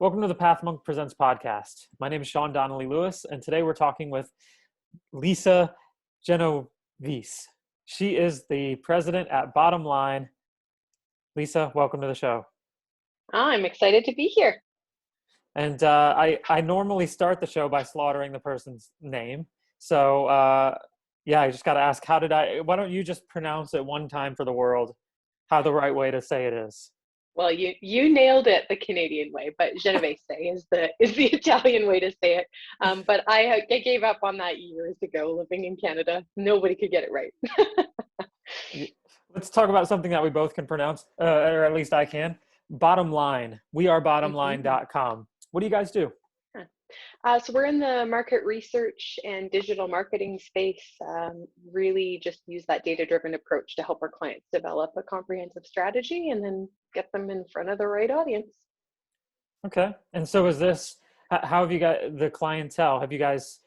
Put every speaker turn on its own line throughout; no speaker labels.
Welcome to the Path Monk Presents podcast. My name is Sean Donnelly Lewis, and today we're talking with Lisa Genovese. She is the president at BottomLine. Lisa, welcome to the show.
I'm excited to be here.
And I normally start the show by slaughtering the person's name. So I just got to ask, why don't you just pronounce it one time for the world, how the right way to say it is?
Well, you nailed it the Canadian way, but Genovese is the Italian way to say it. But I gave up on that years ago living in Canada. Nobody could get it right.
Let's talk about something that we both can pronounce, or at least I can. BottomLine. We are bottomline.com. What do you guys do?
So we're in the market research and digital marketing space, really just use that data-driven approach to help our clients develop a comprehensive strategy and then get them in front of the right audience.
Okay. And so how have you got the clientele? Do you guys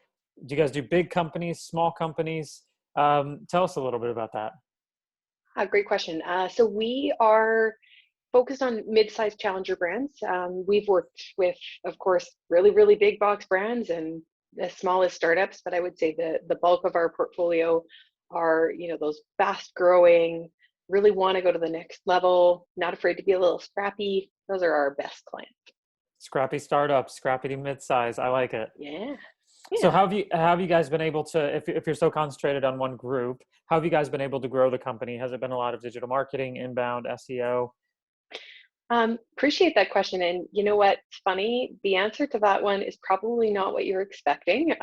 do big companies, small companies? Tell us a little bit about that.
Great question. So we are focused on mid-sized challenger brands. We've worked with, of course, really, really big box brands and as small as startups, but I would say the bulk of our portfolio are, those fast growing, really want to go to the next level, not afraid to be a little scrappy. Those are our best clients.
Scrappy startups, scrappy to mid-size. I like it.
Yeah.
So how have you guys been able to, if you're so concentrated on one group, how have you guys been able to grow the company? Has it been a lot of digital marketing, inbound, SEO?
Appreciate that question. And you know what's funny? The answer to that one is probably not what you're expecting.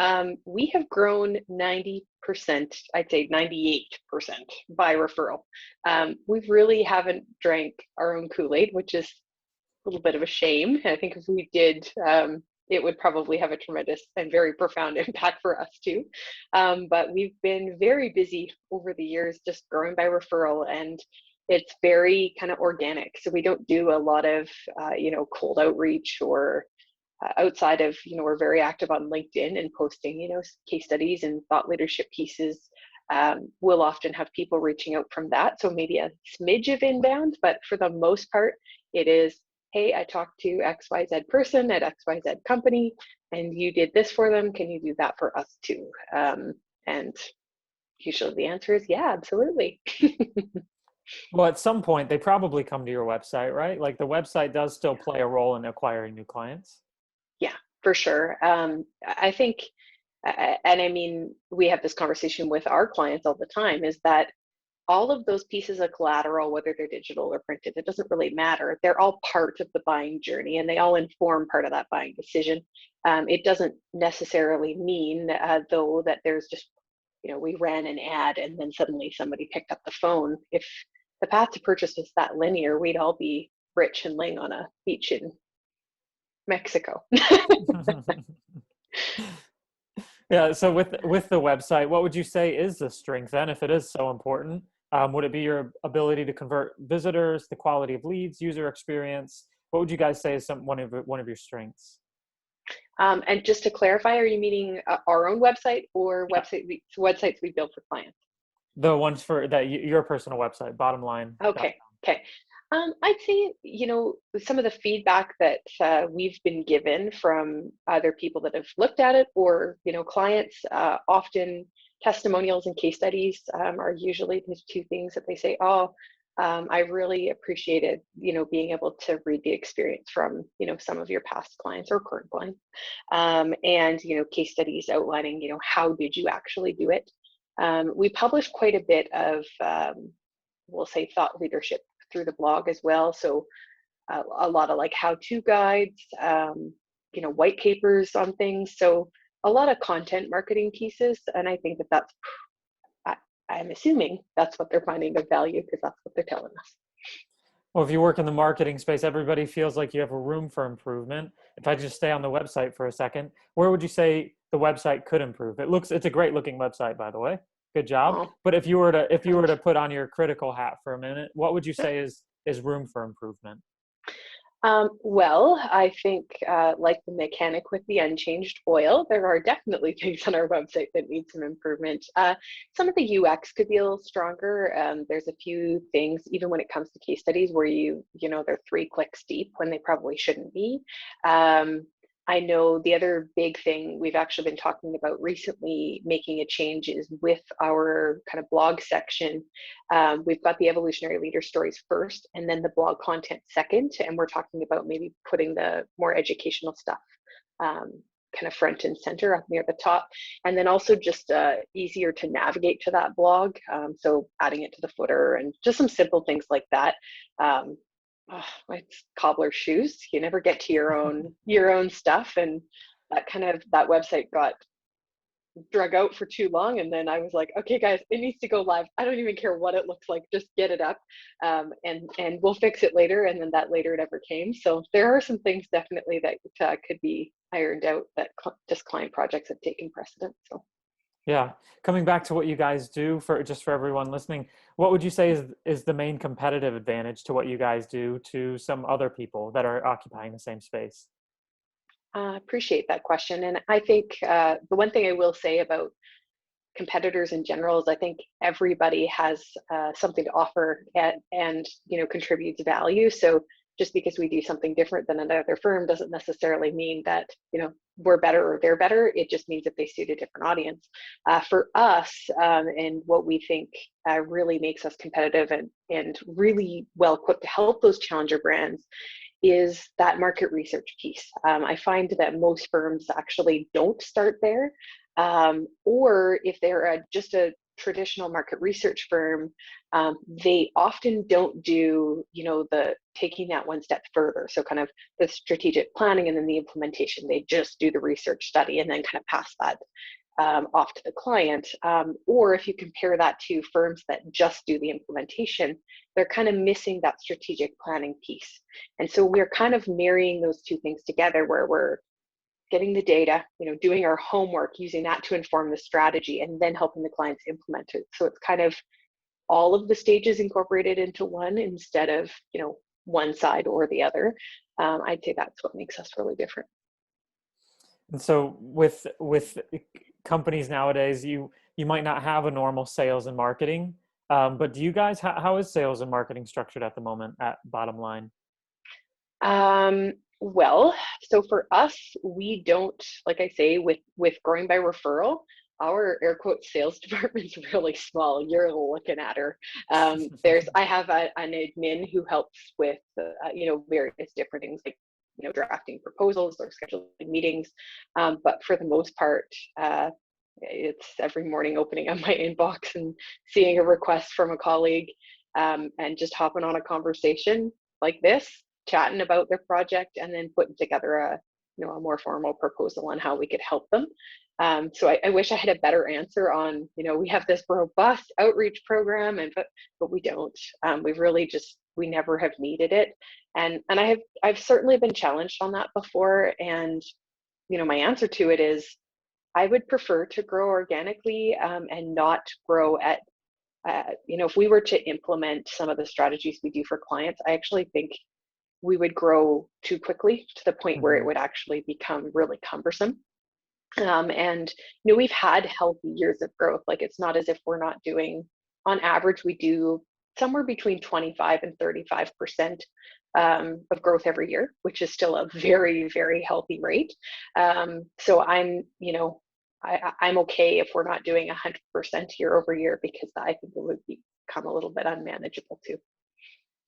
We have grown 90%, I'd say 98% by referral. We really haven't drank our own Kool-Aid, which is a little bit of a shame. I think if we did, it would probably have a tremendous and very profound impact for us too. But we've been very busy over the years, just growing by referral, and it's very kind of organic. So we don't do a lot of, cold outreach or outside of, we're very active on LinkedIn and posting, case studies and thought leadership pieces. We'll often have people reaching out from that. So maybe a smidge of inbound, but for the most part, it is, hey, I talked to XYZ person at XYZ company, and you did this for them. Can you do that for us too? And usually the answer is, yeah, absolutely.
Well, at some point, they probably come to your website, right? Like the website does still play a role in acquiring new clients.
Yeah, for sure. I think, and I mean, we have this conversation with our clients all the time, is that all of those pieces of collateral, whether they're digital or printed, it doesn't really matter. They're all part of the buying journey and they all inform part of that buying decision. It doesn't necessarily mean, though, that there's just, we ran an ad and then suddenly somebody picked up the phone. If the path to purchase was that linear, we'd all be rich and laying on a beach in Mexico.
Yeah. So with the website, what would you say is the strength then, if it is so important? Would it be your ability to convert visitors, the quality of leads, user experience? What would you guys say is one of your strengths?
And just to clarify, are you meaning our own website or websites we build for clients?
The ones for your personal website, BottomLine.
Okay. I'd say, some of the feedback that we've been given from either people that have looked at it or, clients, often testimonials and case studies are usually the two things that they say, I really appreciated, being able to read the experience from, some of your past clients or current clients, and, case studies outlining, how did you actually do it? We publish quite a bit of, we'll say, thought leadership through the blog as well. So a lot of like how-to guides, white papers on things. So a lot of content marketing pieces. And I think I'm assuming that's what they're finding of value because that's what they're telling us.
Well, if you work in the marketing space, everybody feels like you have a room for improvement. If I just stay on the website for a second, where would you say the website could improve? It's a great looking website, by the way. Good job.
Oh.
But if you were to put on your critical hat for a minute, what would you say is room for improvement?
Well, I think like the mechanic with the unchanged oil, there are definitely things on our website that need some improvement. Some of the UX could be a little stronger. There's a few things, even when it comes to case studies, where they're 3 clicks deep when they probably shouldn't be. Um, I know the other big thing we've actually been talking about recently making a change is with our kind of blog section. We've got the evolutionary leader stories first and then the blog content second. And we're talking about maybe putting the more educational stuff kind of front and center up near the top. And then also just easier to navigate to that blog. So adding it to the footer and just some simple things like that. Um, it's cobbler shoes. You never get to your own stuff. And that website got drug out for too long, and then I was like, okay guys, it needs to go live. I don't even care what it looks like, just get it up, and we'll fix it later. And then that later never came. So there are some things definitely that could be ironed out that just client projects have taken precedence. So
Yeah. Coming back to what you guys do, for just for everyone listening, what would you say is the main competitive advantage to what you guys do to some other people that are occupying the same space?
appreciate that question. And I think the one thing I will say about competitors in general is I think everybody has something to offer and contributes value. So just because we do something different than another firm doesn't necessarily mean that we're better or they're better. It just means that they suit a different audience. For us, and what we think really makes us competitive and really well equipped to help those challenger brands is that market research piece. I find that most firms actually don't start there, or if they're just a traditional market research firm, they often don't do, the taking that one step further. So kind of the strategic planning and then the implementation. They just do the research study and then kind of pass that off to the client. Or if you compare that to firms that just do the implementation, they're kind of missing that strategic planning piece. And so we're kind of marrying those two things together, where we're getting the data, doing our homework, using that to inform the strategy, and then helping the clients implement it. So it's kind of all of the stages incorporated into one instead of, one side or the other. I'd say that's what makes us really different.
And so with companies nowadays, you might not have a normal sales and marketing, but do you guys, how is sales and marketing structured at the moment at BottomLine?
Well, so for us, we don't, like I say, with growing by referral, our air quote sales department's really small. You're looking at her. I have an admin who helps with, various different things like, drafting proposals or scheduling meetings. But for the most part, it's every morning opening up my inbox and seeing a request from a colleague, and just hopping on a conversation like this, chatting about their project, and then putting together a more formal proposal on how we could help them. So I wish I had a better answer on, we have this robust outreach program, but we don't. We never have needed it, and I've certainly been challenged on that before. And my answer to it is I would prefer to grow organically, and not grow at if we were to implement some of the strategies we do for clients, I actually think we would grow too quickly to the point where it
Mhm.
would actually become really cumbersome. And we've had healthy years of growth. Like, it's not as if we're not doing, on average, we do somewhere between 25 and 35% of growth every year, which is still a very, very healthy rate. So I'm okay if we're not doing 100% year over year, because I think it would become a little bit unmanageable too.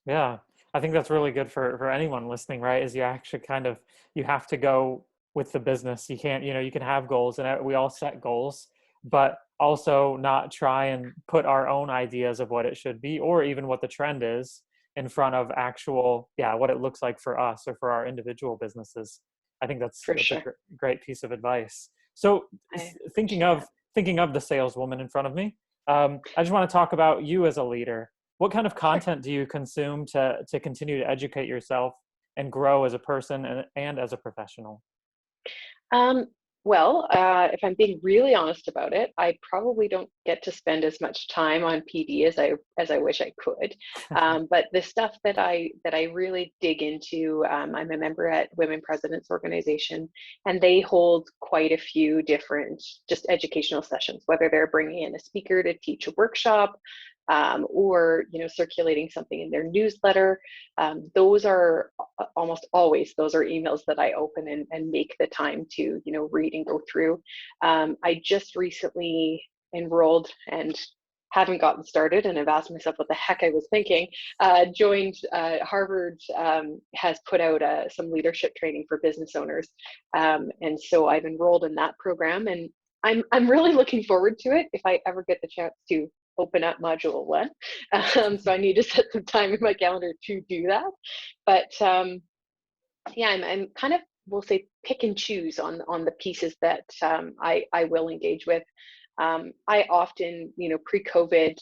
Yeah, I think that's really good for anyone listening, right? Is you actually you have to go with the business. You can't, you can have goals, and we all set goals, but also not try and put our own ideas of what it should be, or even what the trend is, in front of actual, yeah, what it looks like for us or for our individual businesses. I think
For
that's a
sure.
great piece of advice. So
I
thinking
appreciate
of
that.
the saleswoman in front of me, I just want to talk about you as a leader. What kind of
Sure.
content do you consume to continue to educate yourself and grow as a person and as a professional?
Well, if I'm being really honest about it, I probably don't get to spend as much time on PD as I wish I could. But the stuff that I really dig into, I'm a member at Women Presidents Organization, and they hold quite a few different just educational sessions, whether they're bringing in a speaker to teach a workshop, or circulating something in their newsletter. Those are almost always those are emails that I open and make the time to read and go through. I just recently enrolled and haven't gotten started, and I've asked myself what the heck I was thinking. Joined Harvard, has put out some leadership training for business owners, and so I've enrolled in that program, and I'm really looking forward to it if I ever get the chance to open up module one. So I need to set some time in my calendar to do that. But yeah, I'm kind of, we'll say, pick and choose on the pieces that I will engage with. I often, pre-COVID,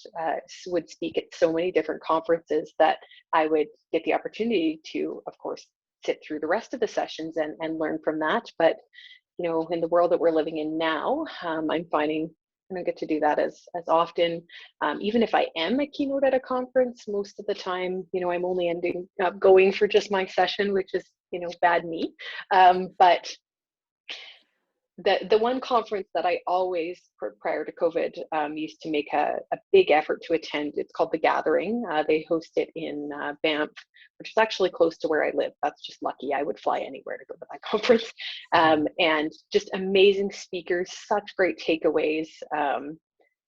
would speak at so many different conferences that I would get the opportunity to, of course, sit through the rest of the sessions and learn from that. But in the world that we're living in now, I'm finding I don't get to do that as often. Even if I am a keynote at a conference, most of the time, I'm only ending up going for just my session, which is, bad me. But the one conference that I always, prior to COVID, used to make a big effort to attend, it's called The Gathering. They host it in Banff, which is actually close to where I live. That's just lucky. I would fly anywhere to go to that conference. And just amazing speakers, such great takeaways.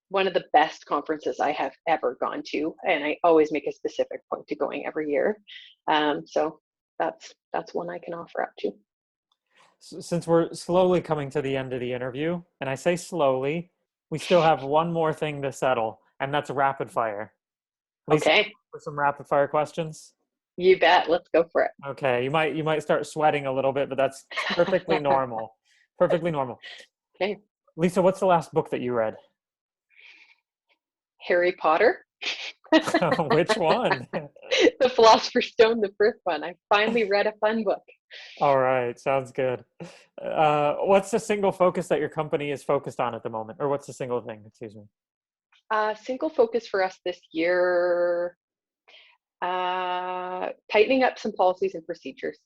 One of the best conferences I have ever gone to, and I always make a specific point to going every year. So that's one I can offer up to.
Since we're slowly coming to the end of the interview, and I say slowly, we still have one more thing to settle, and that's rapid fire. Lisa,
Okay,
for some rapid fire questions.
you bet. Let's go for it.
Okay, you might start sweating a little bit, but that's perfectly normal. Perfectly normal.
Okay.
Lisa, what's the last book that you read?
Harry Potter.
Which one?
The Philosopher's Stone, the first one. I finally read a fun book.
All right, sounds good. What's the single focus that your company is focused on at the moment? Or what's the single thing, excuse me?
Single focus for us this year, tightening up some policies and procedures.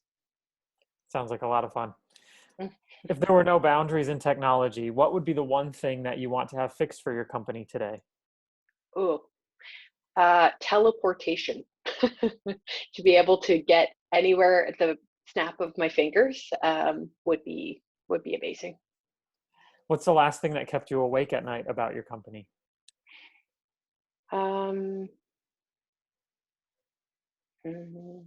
Sounds like a lot of fun. If there were no boundaries in technology, what would be the one thing that you want to have fixed for your company today?
Oh, teleportation. To be able to get anywhere at the snap of my fingers, would be amazing.
What's the last thing that kept you awake at night about your company?
Um, mm,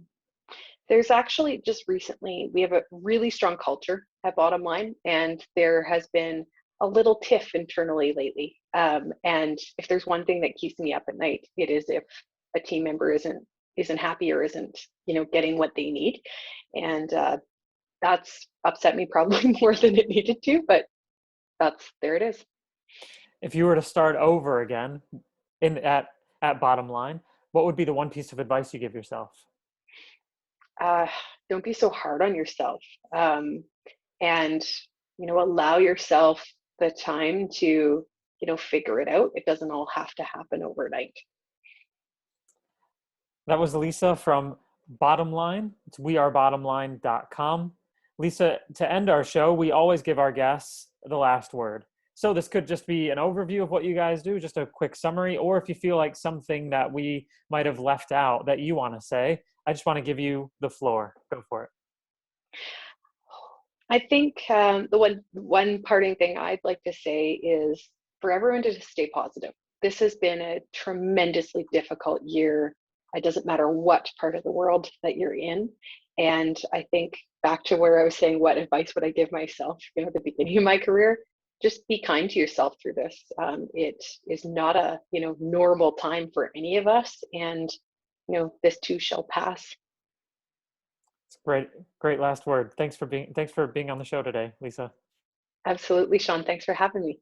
there's actually just recently, we have a really strong culture at BottomLine, and there has been a little tiff internally lately. And if there's one thing that keeps me up at night, it is if a team member isn't happy or isn't getting what they need, and that's upset me probably more than it needed to. But there it is.
If you were to start over again in at Bottom Line, what would be the one piece of advice you give yourself?
Uh, don't be so hard on yourself, and allow yourself the time to figure it out. It doesn't all have to happen overnight.
That was Lisa from BottomLine. It's wearebottomline.com. Lisa, to end our show, we always give our guests the last word. So this could just be an overview of what you guys do, just a quick summary, or if you feel like something that we might have left out that you want to say, I just want to give you the floor. Go for it.
I think the one parting thing I'd like to say is for everyone to just stay positive. This has been a tremendously difficult year. It doesn't matter what part of the world that you're in. And I think back to where I was saying, what advice would I give myself, at the beginning of my career? Just be kind to yourself through this. It is not a, normal time for any of us. And, this too shall pass.
It's great last word. Thanks for being on the show today, Lisa.
Absolutely, Sean. Thanks for having me.